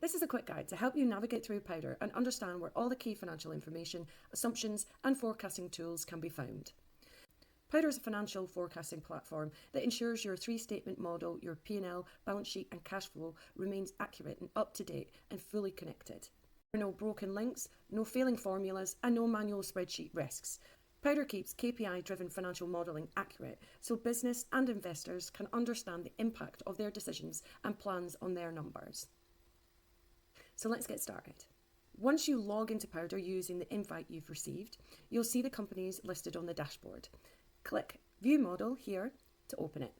This is a quick guide to help you navigate through Powdr and understand where all the key financial information, assumptions and forecasting tools can be found. Powdr is a financial forecasting platform that ensures your three-statement model, your P&L, balance sheet and cash flow remains accurate and up-to-date and fully connected. There are no broken links, no failing formulas and no manual spreadsheet risks. Powdr keeps KPI-driven financial modelling accurate so business and investors can understand the impact of their decisions and plans on their numbers. So let's get started. Once you log into Powdr using the invite you've received, you'll see the companies listed on the dashboard. Click View Model here to open it.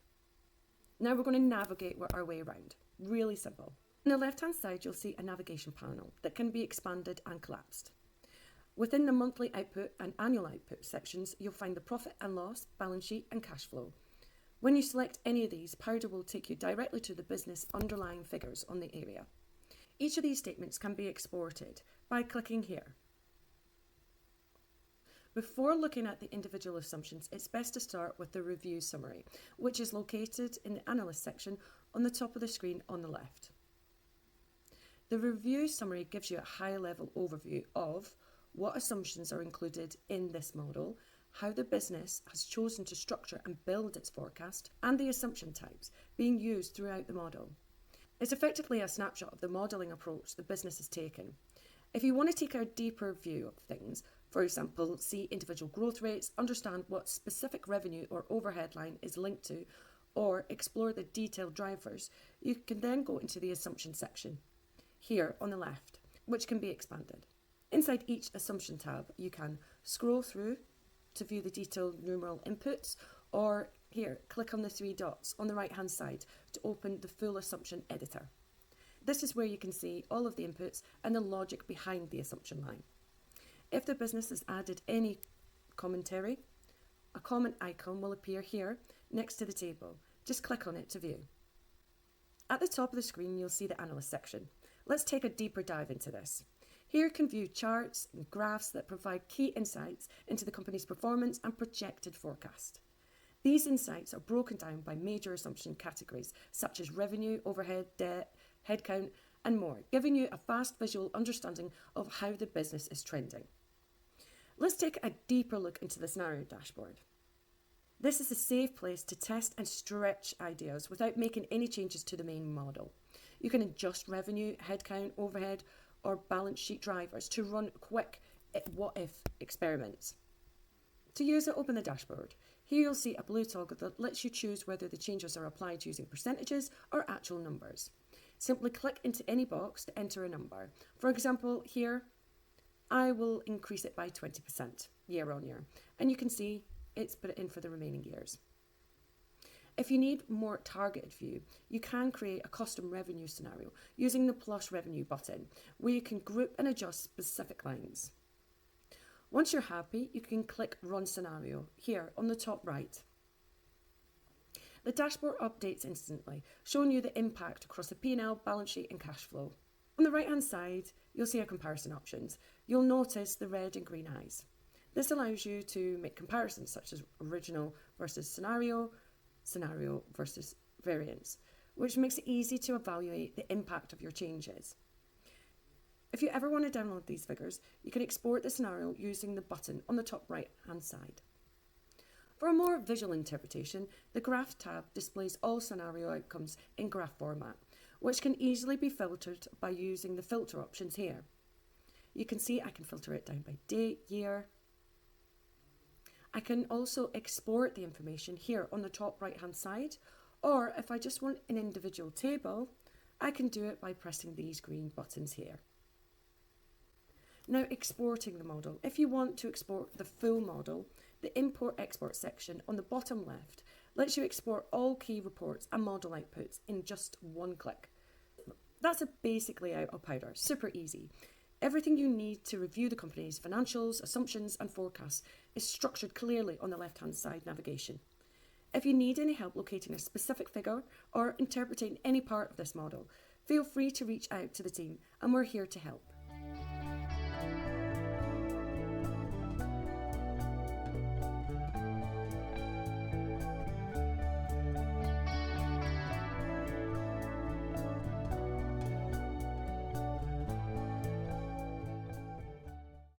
Now we're going to navigate our way around. Really simple. On the left-hand side, you'll see a navigation panel that can be expanded and collapsed. Within the monthly output and annual output sections, you'll find the profit and loss, balance sheet and cash flow. When you select any of these, Powdr will take you directly to the business underlying figures on the area. Each of these statements can be exported by clicking here. Before looking at the individual assumptions, it's best to start with the review summary, which is located in the analyst section on the top of the screen on the left. The review summary gives you a high-level overview of what assumptions are included in this model, how the business has chosen to structure and build its forecast, and the assumption types being used throughout the model. It's effectively a snapshot of the modelling approach the business has taken. If you want to take a deeper view of things, for example, see individual growth rates, understand what specific revenue or overhead line is linked to, or explore the detailed drivers, you can then go into the assumption section, here on the left, which can be expanded. Inside each assumption tab, you can scroll through to view the detailed numeral inputs, or here, click on the three dots on the right-hand side to open the full assumption editor. This is where you can see all of the inputs and the logic behind the assumption line. If the business has added any commentary, a comment icon will appear here next to the table. Just click on it to view. At the top of the screen, you'll see the analyst section. Let's take a deeper dive into this. Here you can view charts and graphs that provide key insights into the company's performance and projected forecast. These insights are broken down by major assumption categories such as revenue, overhead, debt, headcount, and more, giving you a fast visual understanding of how the business is trending. Let's take a deeper look into the scenario dashboard. This is a safe place to test and stretch ideas without making any changes to the main model. You can adjust revenue, headcount, overhead, or balance sheet drivers to run quick what-if experiments. To use it, open the dashboard. Here you'll see a blue toggle that lets you choose whether the changes are applied using percentages or actual numbers. Simply click into any box to enter a number. For example, here, I will increase it by 20% year on year. And you can see it's put it in for the remaining years. If you need more targeted view, you can create a custom revenue scenario using the plus revenue button, where you can group and adjust specific lines. Once you're happy, you can click Run Scenario here on the top right. The dashboard updates instantly, showing you the impact across the P&L, balance sheet and cash flow. On the right-hand side, you'll see our comparison options. You'll notice the red and green eyes. This allows you to make comparisons such as original versus scenario, scenario versus variance, which makes it easy to evaluate the impact of your changes. If you ever want to download these figures, you can export the scenario using the button on the top right-hand side. For a more visual interpretation, the Graph tab displays all scenario outcomes in graph format, which can easily be filtered by using the filter options here. You can see I can filter it down by date, year. I can also export the information here on the top right-hand side, or if I just want an individual table, I can do it by pressing these green buttons here. Now, exporting the model. If you want to export the full model, the Import-Export section on the bottom left lets you export all key reports and model outputs in just one click. That's a basic layout of Powdr, super easy. Everything you need to review the company's financials, assumptions and forecasts is structured clearly on the left-hand side navigation. If you need any help locating a specific figure or interpreting any part of this model, feel free to reach out to the team and we're here to help.